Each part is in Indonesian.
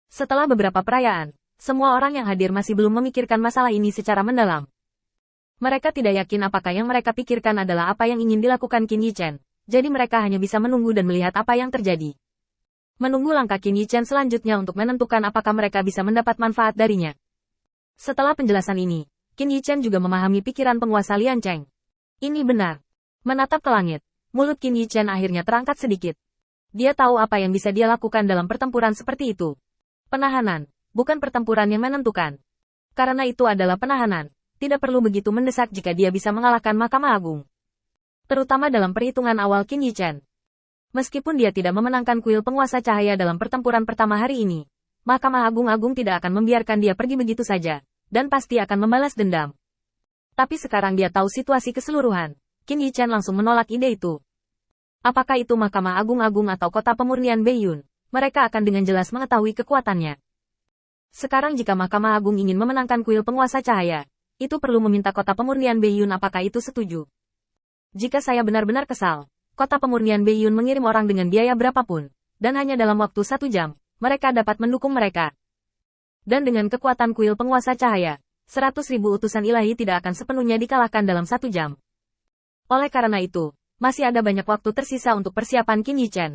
Setelah beberapa perayaan, semua orang yang hadir masih belum memikirkan masalah ini secara mendalam. Mereka tidak yakin apakah yang mereka pikirkan adalah apa yang ingin dilakukan Qin Yichen, jadi mereka hanya bisa menunggu dan melihat apa yang terjadi. Menunggu langkah Qin Yichen selanjutnya untuk menentukan apakah mereka bisa mendapat manfaat darinya. Setelah penjelasan ini, Qin Yichen juga memahami pikiran penguasa Lian Cheng. Ini benar. Menatap ke langit, mulut Qin Yichen akhirnya terangkat sedikit. Dia tahu apa yang bisa dia lakukan dalam pertempuran seperti itu. Penahanan, bukan pertempuran yang menentukan. Karena itu adalah penahanan, tidak perlu begitu mendesak jika dia bisa mengalahkan Mahkamah Agung. Terutama dalam perhitungan awal Qin Yichen. Meskipun dia tidak memenangkan kuil penguasa cahaya dalam pertempuran pertama hari ini, Mahkamah Agung tidak akan membiarkan dia pergi begitu saja, dan pasti akan membalas dendam. Tapi sekarang dia tahu situasi keseluruhan. Qin Yichen langsung menolak ide itu. Apakah itu Mahkamah Agung atau Kota Pemurnian Beiyun, mereka akan dengan jelas mengetahui kekuatannya. Sekarang jika Mahkamah Agung ingin memenangkan kuil penguasa cahaya, itu perlu meminta Kota Pemurnian Beiyun apakah itu setuju. Jika saya benar-benar kesal, Kota Pemurnian Beiyun mengirim orang dengan biaya berapapun, dan hanya dalam waktu 1 jam, mereka dapat mendukung mereka. Dan dengan kekuatan kuil penguasa cahaya, 100.000 utusan ilahi tidak akan sepenuhnya dikalahkan dalam 1 jam. Oleh karena itu, masih ada banyak waktu tersisa untuk persiapan Qin Yichen.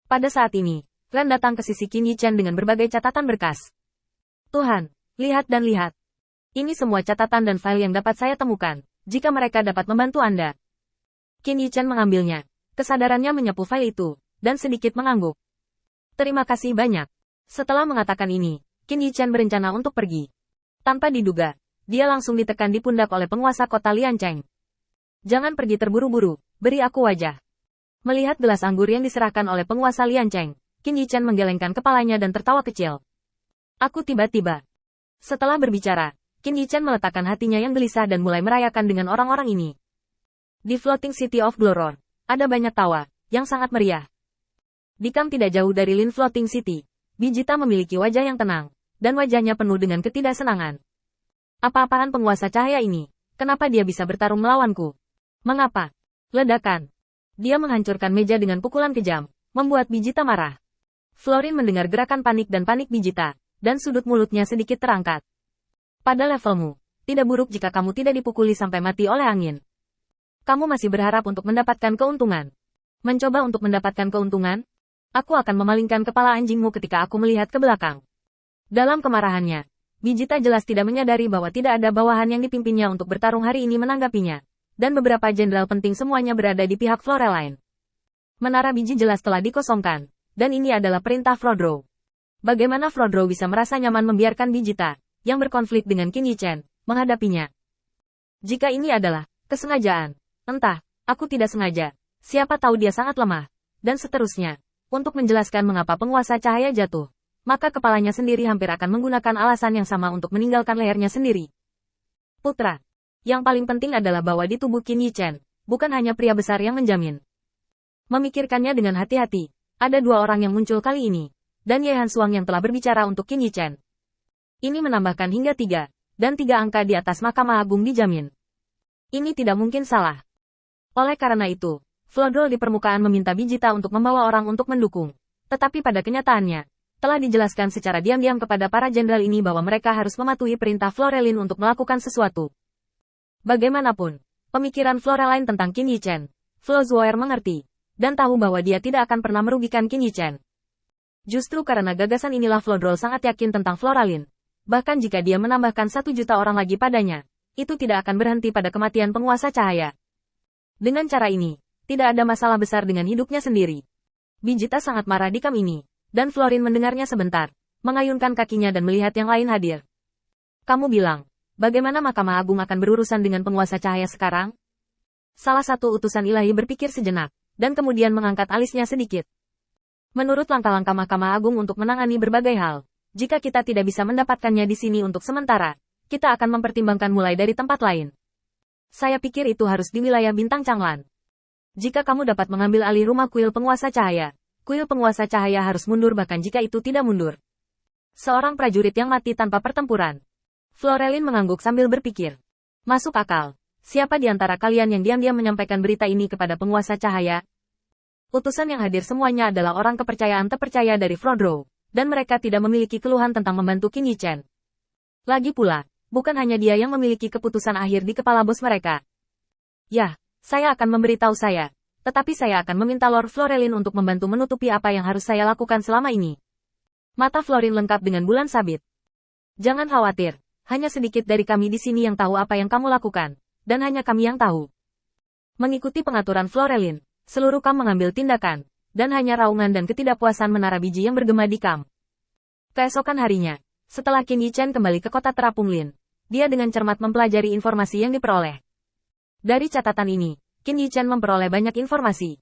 Pada saat ini, Ren datang ke sisi Qin Yichen dengan berbagai catatan berkas. Tuhan, lihat dan lihat. Ini semua catatan dan file yang dapat saya temukan, jika mereka dapat membantu Anda. Qin Yichen mengambilnya. Kesadarannya menyapu file itu, dan sedikit mengangguk. Terima kasih banyak. Setelah mengatakan ini, Qin Yichen berencana untuk pergi. Tanpa diduga, dia langsung ditekan di pundak oleh penguasa kota Lian Cheng. Jangan pergi terburu-buru, beri aku wajah. Melihat gelas anggur yang diserahkan oleh penguasa Lian Cheng, Qin Yichen menggelengkan kepalanya dan tertawa kecil. Aku tiba-tiba. Setelah berbicara, Qin Yichen meletakkan hatinya yang gelisah dan mulai merayakan dengan orang-orang ini. Di Floating City of Gloror, ada banyak tawa, yang sangat meriah. Di kamp tidak jauh dari Lin Floating City, Bijita memiliki wajah yang tenang, dan wajahnya penuh dengan ketidaksenangan. Apa-apaan penguasa cahaya ini? Kenapa dia bisa bertarung melawanku? Mengapa? Ledakan. Dia menghancurkan meja dengan pukulan kejam, membuat Bijita marah. Florin mendengar gerakan panik Bijita, dan sudut mulutnya sedikit terangkat. Pada levelmu, tidak buruk jika kamu tidak dipukuli sampai mati oleh angin. Kamu masih berharap untuk mendapatkan keuntungan. Mencoba untuk mendapatkan keuntungan? Aku akan memalingkan kepala anjingmu ketika aku melihat ke belakang. Dalam kemarahannya, Bijita jelas tidak menyadari bahwa tidak ada bawahan yang dipimpinnya untuk bertarung hari ini menanggapinya. Dan beberapa jenderal penting semuanya berada di pihak Floreline. Menara biji jelas telah dikosongkan, dan ini adalah perintah Flodrow. Bagaimana Flodrow bisa merasa nyaman membiarkan Bijita, yang berkonflik dengan Qin Yichen, menghadapinya? Jika ini adalah kesengajaan, entah, aku tidak sengaja, siapa tahu dia sangat lemah, dan seterusnya. Untuk menjelaskan mengapa penguasa cahaya jatuh, maka kepalanya sendiri hampir akan menggunakan alasan yang sama untuk meninggalkan lehernya sendiri. Putra, yang paling penting adalah bahwa di tubuh Qin Yichen, bukan hanya pria besar yang menjamin. Memikirkannya dengan hati-hati, ada 2 orang yang muncul kali ini, dan Ye Hansuang yang telah berbicara untuk Qin Yichen. Ini menambahkan hingga 3, dan 3 angka di atas Mahkamah Agung dijamin. Ini tidak mungkin salah. Oleh karena itu, Flodrol di permukaan meminta Bijita untuk membawa orang untuk mendukung. Tetapi pada kenyataannya, telah dijelaskan secara diam-diam kepada para jenderal ini bahwa mereka harus mematuhi perintah Floreline untuk melakukan sesuatu. Bagaimanapun, pemikiran Floreline tentang Qin Yichen, Flo Zuoer mengerti, dan tahu bahwa dia tidak akan pernah merugikan Qin Yichen. Justru karena gagasan inilah Flodrol sangat yakin tentang Floreline. Bahkan jika dia menambahkan 1 juta orang lagi padanya, itu tidak akan berhenti pada kematian penguasa cahaya. Dengan cara ini, tidak ada masalah besar dengan hidupnya sendiri. Bijita sangat marah di kamp ini, dan Florin mendengarnya sebentar, mengayunkan kakinya dan melihat yang lain hadir. Kamu bilang, bagaimana Mahkamah Agung akan berurusan dengan penguasa cahaya sekarang? Salah satu utusan ilahi berpikir sejenak, dan kemudian mengangkat alisnya sedikit. Menurut langkah-langkah Mahkamah Agung untuk menangani berbagai hal, jika kita tidak bisa mendapatkannya di sini untuk sementara, kita akan mempertimbangkan mulai dari tempat lain. Saya pikir itu harus di wilayah Bintang Changlan. Jika kamu dapat mengambil alih rumah kuil penguasa cahaya harus mundur bahkan jika itu tidak mundur. Seorang prajurit yang mati tanpa pertempuran. Florelin mengangguk sambil berpikir. Masuk akal. Siapa di antara kalian yang diam-diam menyampaikan berita ini kepada penguasa cahaya? Utusan yang hadir semuanya adalah orang kepercayaan terpercaya dari Flodrow, dan mereka tidak memiliki keluhan tentang membantu Qin Yichen. Lagi pula, bukan hanya dia yang memiliki keputusan akhir di kepala bos mereka. Yah, saya akan memberitahu saya. Tetapi saya akan meminta Lord Florelin untuk membantu menutupi apa yang harus saya lakukan selama ini. Mata Florin lengkap dengan bulan sabit. Jangan khawatir, hanya sedikit dari kami di sini yang tahu apa yang kamu lakukan, dan hanya kami yang tahu. Mengikuti pengaturan Florelin, seluruh kam mengambil tindakan, dan hanya raungan dan ketidakpuasan menara biji yang bergema di kam. Keesokan harinya, setelah Qin Yichen kembali ke kota Terapung Lin, dia dengan cermat mempelajari informasi yang diperoleh. Dari catatan ini, Qin Yichen memperoleh banyak informasi.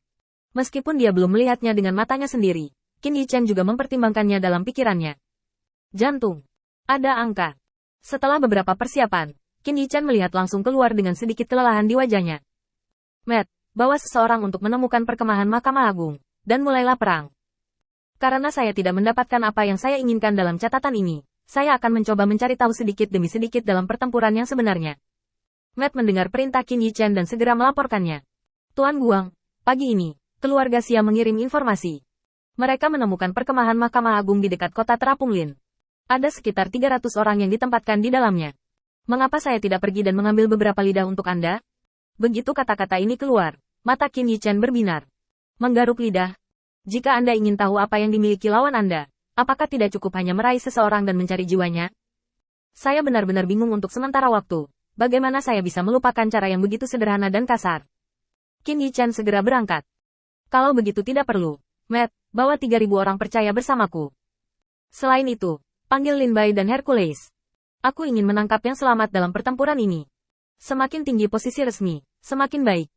Meskipun dia belum melihatnya dengan matanya sendiri, Qin Yichen juga mempertimbangkannya dalam pikirannya. Jantung. Ada angka. Setelah beberapa persiapan, Qin Yichen melihat langsung keluar dengan sedikit kelelahan di wajahnya. Matt, bawa seseorang untuk menemukan perkemahan Mahkamah Agung, dan mulailah perang. Karena saya tidak mendapatkan apa yang saya inginkan dalam catatan ini, saya akan mencoba mencari tahu sedikit demi sedikit dalam pertempuran yang sebenarnya. Matt mendengar perintah Qin Yichen dan segera melaporkannya. Tuan Guang, pagi ini, keluarga Xia mengirim informasi. Mereka menemukan perkemahan Mahkamah Agung di dekat kota Terapung Lin. Ada sekitar 300 orang yang ditempatkan di dalamnya. Mengapa saya tidak pergi dan mengambil beberapa lidah untuk Anda? Begitu kata-kata ini keluar, mata Qin Yichen berbinar. Menggaruk lidah. Jika Anda ingin tahu apa yang dimiliki lawan Anda, apakah tidak cukup hanya meraih seseorang dan mencari jiwanya? Saya benar-benar bingung untuk sementara waktu. Bagaimana saya bisa melupakan cara yang begitu sederhana dan kasar? Qin Yichen segera berangkat. Kalau begitu tidak perlu, Matt, bawa 3.000 orang percaya bersamaku. Selain itu, panggil Lin Bai dan Hercules. Aku ingin menangkap yang selamat dalam pertempuran ini. Semakin tinggi posisi resmi, semakin baik.